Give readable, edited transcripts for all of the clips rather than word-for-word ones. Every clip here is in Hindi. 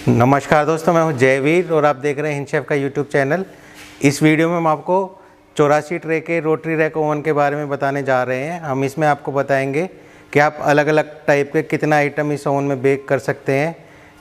नमस्कार दोस्तों, मैं हूं जयवीर और आप देख रहे हैं हिंद शेफ का यूट्यूब चैनल। इस वीडियो में हम आपको 84 ट्रे के रोटरी रैक ओवन के बारे में बताने जा रहे हैं। हम इसमें आपको बताएंगे कि आप अलग अलग टाइप के कितना आइटम इस ओवन में बेक कर सकते हैं,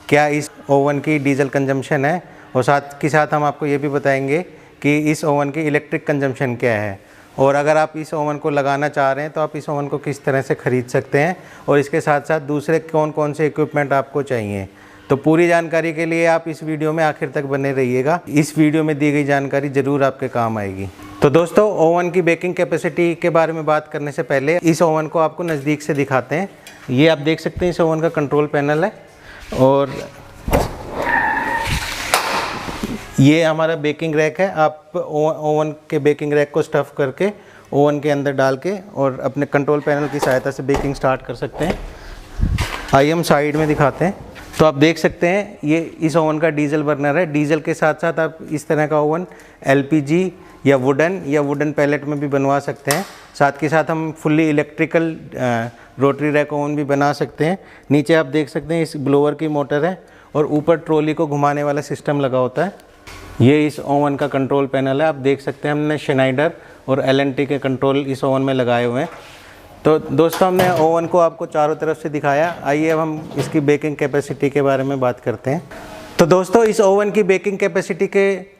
क्या इस ओवन की डीजल कंजम्पशन है, और साथ के साथ हम आपको ये भी बताएंगे कि इस ओवन की इलेक्ट्रिक कंजम्पशन क्या है। और अगर आप इस ओवन को लगाना चाह रहे हैं तो आप इस ओवन को किस तरह से ख़रीद सकते हैं, और इसके साथ साथ दूसरे कौन कौन से इक्विपमेंट आपको चाहिए। तो पूरी जानकारी के लिए आप इस वीडियो में आखिर तक बने रहिएगा। इस वीडियो में दी गई जानकारी ज़रूर आपके काम आएगी। तो दोस्तों, ओवन की बेकिंग कैपेसिटी के बारे में बात करने से पहले इस ओवन को आपको नज़दीक से दिखाते हैं। ये आप देख सकते हैं, इस ओवन का कंट्रोल पैनल है और ये हमारा बेकिंग रैक है। आप ओवन के बेकिंग रैक को स्टफ़ करके ओवन के अंदर डाल के और अपने कंट्रोल पैनल की सहायता से बेकिंग स्टार्ट कर सकते हैं। आइए हम साइड में दिखाते हैं। तो आप देख सकते हैं, ये इस ओवन का डीजल बर्नर है। डीजल के साथ साथ आप इस तरह का ओवन एलपीजी या वुडन पैलेट में भी बनवा सकते हैं। साथ के साथ हम fully electrical rotary rack oven भी बना सकते हैं। नीचे आप देख सकते हैं, इस ब्लोअर की मोटर है और ऊपर ट्रॉली को घुमाने वाला सिस्टम लगा होता है। ये इस ओवन का कंट्रोल पैनल है। आप देख सकते हैं, हमने श्नाइडर और एल&टी के कंट्रोल इस ओवन में लगाए हुए हैं। तो दोस्तों, हमने ओवन को आपको चारों तरफ से दिखाया। आइए अब हम इसकी बेकिंग कैपेसिटी के बारे में बात करते हैं। तो दोस्तों, इस ओवन की बेकिंग कैपेसिटी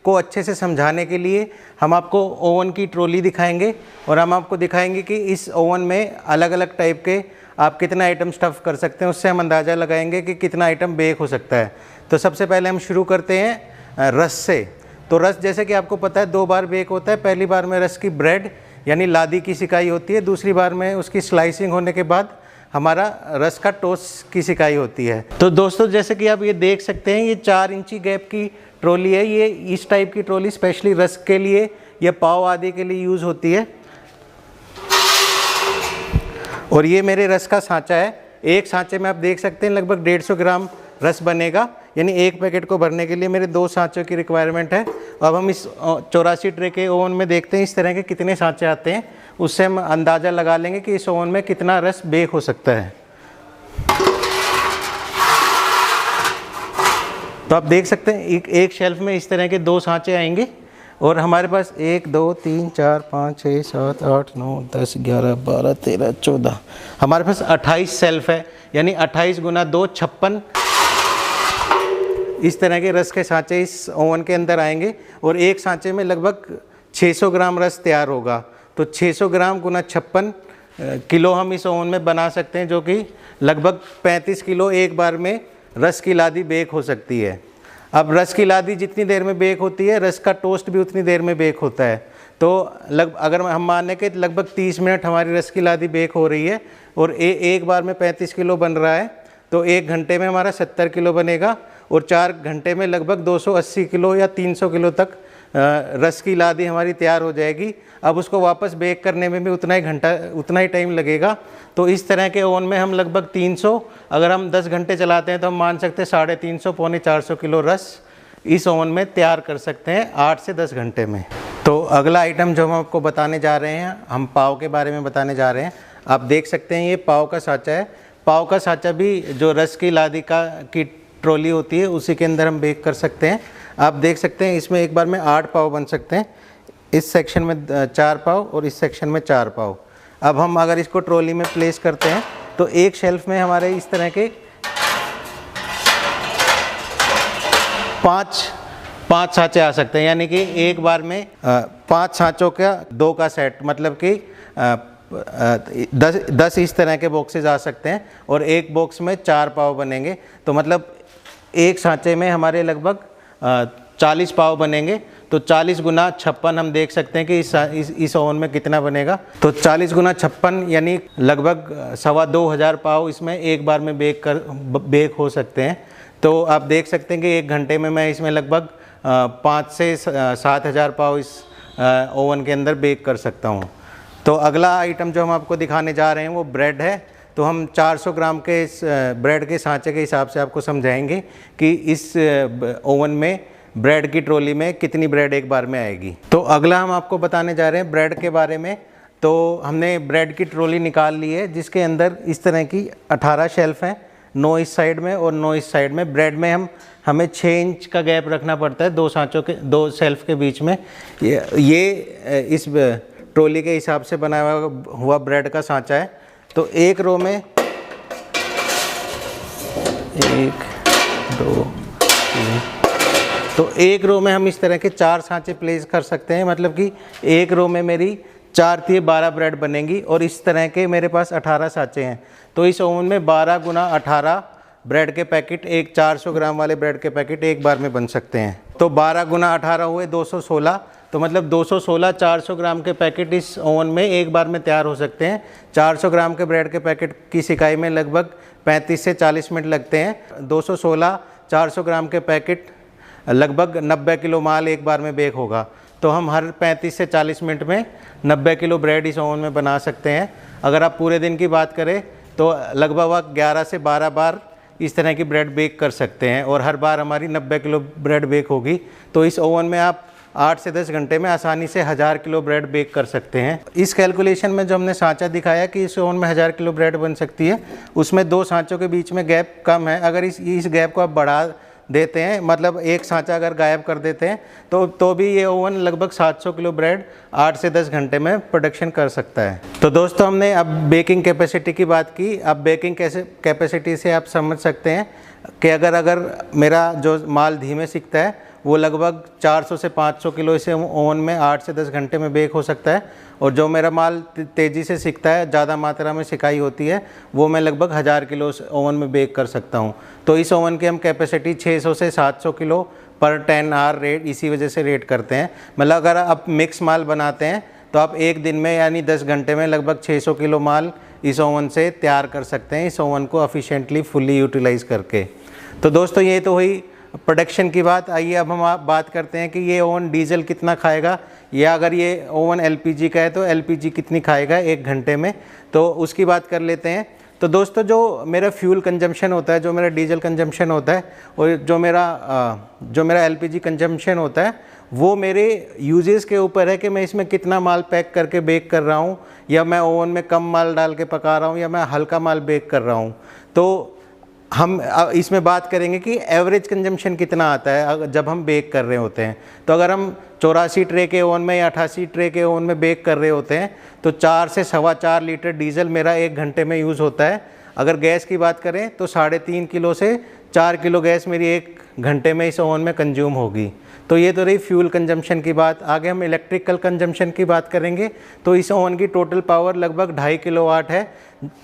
को अच्छे से समझाने के लिए हम आपको ओवन की ट्रॉली दिखाएंगे और हम आपको दिखाएंगे कि इस ओवन में अलग अलग टाइप के आप कितना आइटम स्टफ़ कर सकते हैं। उससे हम अंदाज़ा लगाएंगे कि कितना आइटम बेक हो सकता है। तो सबसे पहले हम शुरू करते हैं रस से। तो रस, जैसे कि आपको पता है, 2 बार बेक होता है। पहली बार में रस की ब्रेड यानी लादी की सिकाई होती है। दूसरी बार में उसकी स्लाइसिंग होने के बाद हमारा रस का टोस्ट की सिकाई होती है। तो दोस्तों, जैसे कि आप ये देख सकते हैं, ये 4 इंची गैप की ट्रॉली है। ये इस टाइप की ट्रॉली स्पेशली रस के लिए या पाव आदि के लिए यूज़ होती है। और ये मेरे रस का सांचा है। एक सांचे में आप देख सकते हैं लगभग 150 ग्राम रस बनेगा, यानी एक पैकेट को भरने के लिए मेरे 2 सांचों की रिक्वायरमेंट है। अब हम इस 84 ट्रे के ओवन में देखते हैं इस तरह के कितने सांचे आते हैं। उससे हम अंदाज़ा लगा लेंगे कि इस ओवन में कितना रस बेक हो सकता है। तो आप देख सकते हैं, एक शेल्फ में इस तरह के 2 सांचे आएंगे और हमारे पास 1 2 3 4 5 6 7 8 9 10 11 12 13 14 हमारे पास 28 शेल्फ है, यानी 28 गुना 2 56 इस तरह के रस के सांचे इस ओवन के अंदर आएंगे। और एक सांचे में लगभग 600 ग्राम रस तैयार होगा। तो 600 ग्राम गुना 56 किलो हम इस ओवन में बना सकते हैं, जो कि लगभग 35 किलो एक बार में रस की लादी बेक हो सकती है। अब रस की लादी जितनी देर में बेक होती है, रस का टोस्ट भी उतनी देर में बेक होता है। तो अगर हम माने कि लगभग 30 मिनट हमारी रस की लादी बेक हो रही है और एक बार में 35 किलो बन रहा है, तो 1 घंटे में हमारा 70 किलो बनेगा और 4 घंटे में लगभग 280 किलो या 300 किलो तक रस की लादी हमारी तैयार हो जाएगी। अब उसको वापस बेक करने में भी उतना ही टाइम लगेगा। तो इस तरह के ओवन में हम लगभग 300, अगर हम 10 घंटे चलाते हैं तो हम मान सकते हैं 350 पौने 400 किलो रस इस ओवन में तैयार कर सकते हैं 8 से 10 घंटे में। तो अगला आइटम जो हम आपको बताने जा रहे हैं, हम पाव के बारे में बताने जा रहे हैं। आप देख सकते हैं, ये पाव का सांचा है। पाव का सांचा भी जो रस की लादी की ट्रॉली होती है, उसी के अंदर हम बेक कर सकते हैं। आप देख सकते हैं, इसमें एक बार में 8 पाव बन सकते हैं। इस सेक्शन में 4 पाव और इस सेक्शन में 4 पाव। अब हम अगर इसको ट्रॉली में प्लेस करते हैं तो एक शेल्फ में हमारे इस तरह के 5 सांचे आ सकते हैं, यानी कि एक बार में 5 सांचों का 2 का सेट, मतलब कि 10 इस तरह के बॉक्सेज आ सकते हैं और एक बॉक्स में 4 पाव बनेंगे। तो मतलब एक सांचे में हमारे लगभग 40 पाव बनेंगे। तो 40 गुना 56 हम देख सकते हैं कि इस ओवन में कितना बनेगा। तो 40 गुना 56 यानी लगभग 2,2500 पाव इसमें एक बार में बेक हो सकते हैं। तो आप देख सकते हैं कि 1 घंटे में मैं इसमें लगभग 5 से 7,000 पाव इस ओवन के अंदर बेक कर सकता हूँ। तो अगला आइटम जो हम आपको दिखाने जा रहे हैं वो ब्रेड है। तो हम 400 ग्राम के इस ब्रेड के सांचे के हिसाब से आपको समझाएंगे कि इस ओवन में ब्रेड की ट्रॉली में कितनी ब्रेड एक बार में आएगी। तो अगला हम आपको बताने जा रहे हैं ब्रेड के बारे में। तो हमने ब्रेड की ट्रॉली निकाल ली है, जिसके अंदर इस तरह की 18 शेल्फ हैं। 9 इस साइड में और 9 इस साइड में। ब्रेड में हमें 6 इंच का गैप रखना पड़ता है 2 सांचों के, 2 शेल्फ के बीच में। ये इस ट्रॉली के हिसाब से बनाया हुआ ब्रेड का सांचा है। तो एक रो में 1 2 3, तो एक रो में हम इस तरह के 4 सांचे प्लेस कर सकते हैं। मतलब कि एक रो में मेरी 4 × 12 ब्रेड बनेंगी और इस तरह के मेरे पास 18 सांचे हैं। तो इस ओवन में 12 × 18 ब्रेड के पैकेट, एक 400 ग्राम वाले ब्रेड के पैकेट एक बार में बन सकते हैं। तो 12 × 18 हुए 216, तो मतलब 216 400 ग्राम के पैकेट इस ओवन में एक बार में तैयार हो सकते हैं। 400 ग्राम के ब्रेड के पैकेट की सिकाई में लगभग 35 से 40 मिनट लगते हैं। 216 400 ग्राम के पैकेट लगभग 90 किलो माल एक बार में बेक होगा। तो हम हर 35 से 40 मिनट में 90 किलो ब्रेड इस ओवन में बना सकते हैं। अगर आप पूरे दिन की बात करें तो लगभग 11 से 12 बार इस तरह की ब्रेड बेक कर सकते हैं और हर बार हमारी 90 किलो ब्रेड बेक होगी। तो इस ओवन में आप 8 से 10 घंटे में आसानी से 1000 किलो ब्रेड बेक कर सकते हैं। इस कैलकुलेशन में जो हमने सांचा दिखाया कि इस ओवन में 1000 किलो ब्रेड बन सकती है, उसमें 2 सांचों के बीच में गैप कम है। अगर इस गैप को आप बढ़ा देते हैं, मतलब एक सांचा अगर गायब कर देते हैं तो भी ये ओवन लगभग 700 किलो ब्रेड 8 से 10 घंटे में प्रोडक्शन कर सकता है। तो दोस्तों हमने अब बेकिंग कैपेसिटी की बात की। अब बेकिंग कैपेसिटी से आप समझ सकते हैं कि अगर मेरा जो माल धीमे सिकता है वो लगभग 400 से 500 किलो इसे ओवन में 8 से 10 घंटे में बेक हो सकता है, और जो मेरा माल तेज़ी से सिकता है, ज़्यादा मात्रा में सिकाई होती है, वो मैं लगभग 1000 किलो ओवन में बेक कर सकता हूँ। तो इस ओवन की हम कैपेसिटी 600 से 700 किलो पर 10 आवर रेट इसी वजह से रेट करते हैं। मतलब अगर आप मिक्स माल बनाते हैं तो आप एक दिन में यानी 10 घंटे में लगभग 600 किलो माल इस ओवन से तैयार कर सकते हैं, इस ओवन को एफिशिएंटली फुली यूटिलाइज़ करके। तो दोस्तों ये तो हुई प्रोडक्शन की बात। आइए अब हम बात करते हैं कि ये ओवन डीजल कितना खाएगा, या अगर ये ओवन एलपीजी का है तो एलपीजी कितनी खाएगा 1 घंटे में, तो उसकी बात कर लेते हैं। तो दोस्तों जो मेरा फ्यूल कंजम्पशन होता है, जो मेरा डीजल कंजम्पशन होता है, और जो मेरा एलपीजी कंजम्पशन होता है, वो मेरे यूजेस के ऊपर है कि मैं इसमें कितना माल पैक करके बेक कर रहा हूँ, या मैं ओवन में कम माल डाल के पका रहा हूँ, या मैं हल्का माल बेक कर रहा हूँ। तो हम इसमें बात करेंगे कि एवरेज कंजम्पशन कितना आता है जब हम बेक कर रहे होते हैं। तो अगर हम 84 ट्रे के ओवन में या 88 ट्रे के ओवन में बेक कर रहे होते हैं तो 4 से 4.25 लीटर डीजल मेरा 1 घंटे में यूज़ होता है। अगर गैस की बात करें तो 3.5 किलो से 4 किलो गैस मेरी 1 घंटे में इस ओवन में कंज्यूम होगी। तो ये तो रही फ्यूल कंजम्पशन की बात। आगे हम इलेक्ट्रिकल कंजम्पशन की बात करेंगे। तो इस ओवन की टोटल पावर लगभग 2.5 किलोवाट है।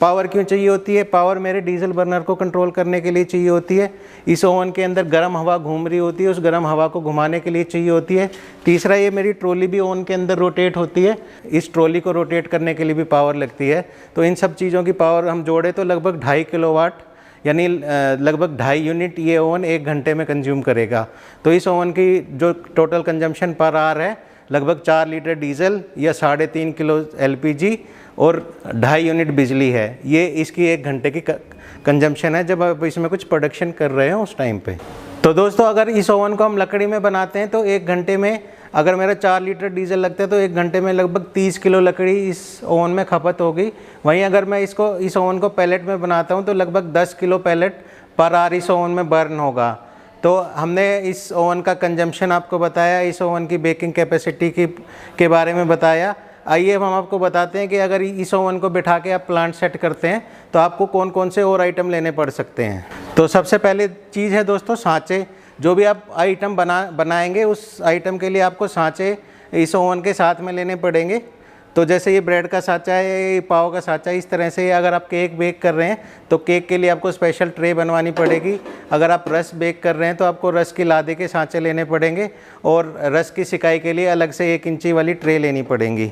पावर क्यों चाहिए होती है? पावर मेरे डीजल बर्नर को कंट्रोल करने के लिए चाहिए होती है। इस ओवन के अंदर गर्म हवा घूम रही होती है, उस गर्म हवा को घुमाने के लिए चाहिए होती है। तीसरा, ये मेरी ट्रॉली भी ओवन के अंदर रोटेट होती है, इस ट्रॉली को रोटेट करने के लिए भी पावर लगती है। तो इन सब चीज़ों की पावर हम जोड़े तो लगभग 2.5 किलोवाट यानी लगभग 2.5 यूनिट ये ओवन 1 घंटे में कंज्यूम करेगा। तो इस ओवन की जो टोटल कंजम्पशन पर आवर है लगभग 4 लीटर डीजल या 3.5 किलो एलपीजी और 2.5 यूनिट बिजली है। ये इसकी 1 घंटे की कंजम्पशन है जब आप इसमें कुछ प्रोडक्शन कर रहे हो उस टाइम पे। तो दोस्तों अगर इस ओवन को हम लकड़ी में बनाते हैं तो 1 घंटे में अगर मेरा 4 लीटर डीजल लगता है तो 1 घंटे में लगभग 30 किलो लकड़ी इस ओवन में खपत होगी। वहीं अगर मैं इस ओवन को पैलेट में बनाता हूं तो लगभग 10 किलो पैलेट पर आवर इस ओवन में बर्न होगा। तो हमने इस ओवन का कंजम्पशन आपको बताया, इस ओवन की बेकिंग कैपेसिटी के बारे में बताया। आइए अब हम आपको बताते हैं कि अगर इस ओवन को बिठा के आप प्लांट सेट करते हैं तो आपको कौन कौन से और आइटम लेने पड़ सकते हैं। तो सबसे पहले चीज़ है दोस्तों सांचे। जो भी आप आइटम बनाएंगे उस आइटम के लिए आपको सांचे इस ओवन के साथ में लेने पड़ेंगे। तो जैसे ये ब्रेड का सांचा है, ये पाव का सांचा है, इस तरह से अगर आप केक बेक कर रहे हैं तो केक के लिए आपको स्पेशल ट्रे बनवानी पड़ेगी। अगर आप रस बेक कर रहे हैं तो आपको रस की लादे के सांचे लेने पड़ेंगे और रस की सिकाई के लिए अलग से 1 इंची वाली ट्रे लेनी पड़ेंगी।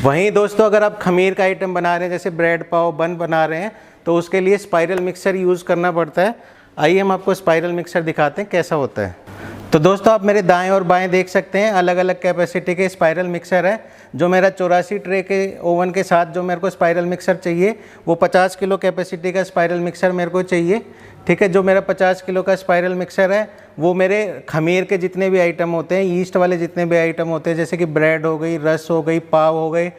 वहीं दोस्तों अगर आप खमीर का आइटम बना रहे हैं, जैसे ब्रेड पाव बन बना रहे हैं, तो उसके लिए स्पाइरल मिक्सर यूज़ करना पड़ता है। आइए हम आपको स्पाइरल मिक्सर दिखाते हैं कैसा होता है। तो दोस्तों आप मेरे दाएं और बाएं देख सकते हैं अलग अलग कैपेसिटी के स्पाइरल मिक्सर है। जो मेरा 84 ट्रे के ओवन के साथ जो मेरे को स्पाइरल मिक्सर चाहिए वो 50 किलो कैपेसिटी का स्पाइरल मिक्सर मेरे को चाहिए। ठीक है, जो मेरा 50 किलो का स्पाइरल मिक्सर है वो मेरे खमीर के जितने भी आइटम होते हैं, ईस्ट वाले जितने भी आइटम होते हैं, जैसे कि ब्रेड हो गई, रस हो गई, पाव हो गए,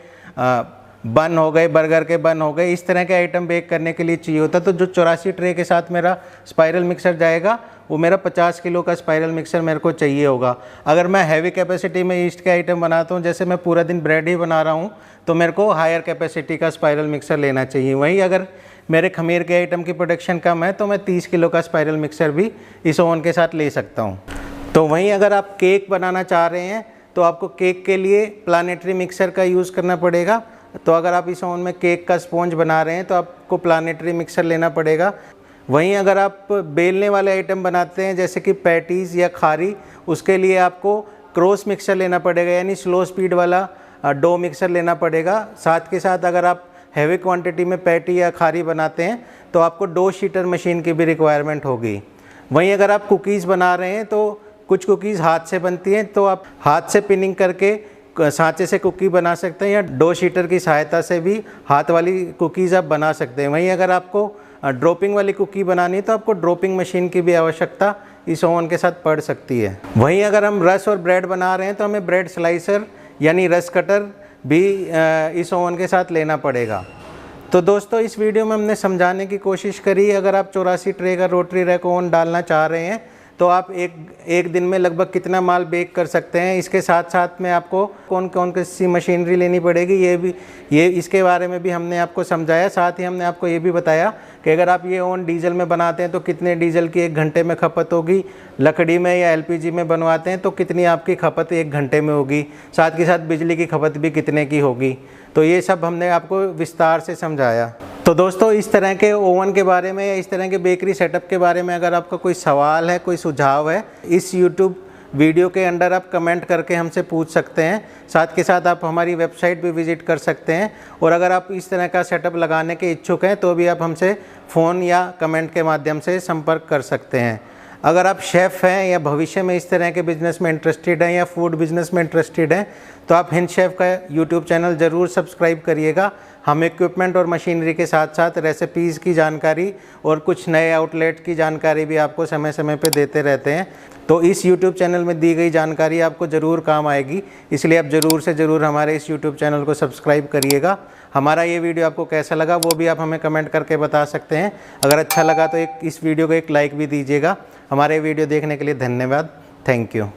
बन हो गए, बर्गर के बन हो गए, इस तरह के आइटम बेक करने के लिए चाहिए होता है। तो जो 84 ट्रे के साथ मेरा स्पाइरल मिक्सर जाएगा वो मेरा 50 किलो का स्पाइरल मिक्सर मेरे को चाहिए होगा। अगर मैं हैवी कैपेसिटी में ईस्ट के आइटम बनाता हूँ, जैसे मैं पूरा दिन ब्रेड ही बना रहा हूँ, तो मेरे को हायर कैपेसिटी का स्पाइरल मिक्सर लेना चाहिए। वहीं अगर मेरे खमीर के आइटम की प्रोडक्शन कम है तो मैं 30 किलो का स्पाइरल मिक्सर भी इस ओवन के साथ ले सकता हूँ। तो वहीं अगर आप केक बनाना चाह रहे हैं तो आपको केक के लिए प्लानेटरी मिक्सर का यूज़ करना पड़ेगा। तो अगर आप इस ओवन में केक का स्पॉन्ज बना रहे हैं तो आपको प्लानेटरी मिक्सर लेना पड़ेगा। वहीं अगर आप बेलने वाले आइटम बनाते हैं जैसे कि पैटीज़ या खारी, उसके लिए आपको क्रॉस मिक्सर लेना पड़ेगा, यानी स्लो स्पीड वाला डो मिक्सर लेना पड़ेगा। साथ के साथ अगर आप हैवी क्वांटिटी में पैटी या खारी बनाते हैं तो आपको डो शीटर मशीन की भी रिक्वायरमेंट होगी। वहीं अगर आप कुकीज़ बना रहे हैं तो कुछ कुकीज़ हाथ से बनती हैं, तो आप हाथ से पिनिंग करके सांचे से कुकी बना सकते हैं, या डो शीटर की सहायता से भी हाथ वाली कुकीज़ आप बना सकते हैं। वहीं अगर आपको ड्रॉपिंग वाली कुकी बनानी है तो आपको ड्रॉपिंग मशीन की भी आवश्यकता इस ओवन के साथ पड़ सकती है। वहीं अगर हम रस और ब्रेड बना रहे हैं तो हमें ब्रेड स्लाइसर यानी रस कटर भी इस ओवन के साथ लेना पड़ेगा। तो दोस्तों, इस वीडियो में हमने समझाने की कोशिश करी, अगर आप 84 ट्रे का रोटरी रैक ओवन डालना चाह रहे हैं तो आप एक दिन में लगभग कितना माल बेक कर सकते हैं। इसके साथ साथ में आपको कौन कौन सी मशीनरी लेनी पड़ेगी ये इसके बारे में भी हमने आपको समझाया। साथ ही हमने आपको ये भी बताया कि अगर आप ये ओवन डीजल में बनाते हैं तो कितने डीजल की 1 घंटे में खपत होगी, लकड़ी में या एलपीजी में बनवाते हैं तो कितनी आपकी खपत 1 घंटे में होगी, साथ के साथ बिजली की खपत भी कितने की होगी। तो ये सब हमने आपको विस्तार से समझाया। तो दोस्तों, इस तरह के ओवन के बारे में या इस तरह के बेकरी सेटअप के बारे में अगर आपका कोई सवाल है, कोई सुझाव है, इस YouTube वीडियो के अंडर आप कमेंट करके हमसे पूछ सकते हैं। साथ के साथ आप हमारी वेबसाइट भी विज़िट कर सकते हैं, और अगर आप इस तरह का सेटअप लगाने के इच्छुक हैं तो भी आप हमसे फ़ोन या कमेंट के माध्यम से संपर्क कर सकते हैं। अगर आप शेफ़ हैं या भविष्य में इस तरह के बिज़नेस में इंटरेस्टेड हैं या फूड बिज़नेस में इंटरेस्टेड हैं तो आप हिंद शेफ़ का यूट्यूब चैनल ज़रूर सब्सक्राइब करिएगा। हम इक्विपमेंट और मशीनरी के साथ साथ रेसिपीज़ की जानकारी और कुछ नए आउटलेट की जानकारी भी आपको समय समय पर देते रहते हैं। तो इस यूट्यूब चैनल में दी गई जानकारी आपको ज़रूर काम आएगी, इसलिए आप ज़रूर से ज़रूर हमारे इस यूट्यूब चैनल को सब्सक्राइब करिएगा। हमारा ये वीडियो आपको कैसा लगा वो भी आप हमें कमेंट करके बता सकते हैं। अगर अच्छा लगा तो इस वीडियो को एक लाइक भी दीजिएगा। हमारे वीडियो देखने के लिए धन्यवाद। Thank you.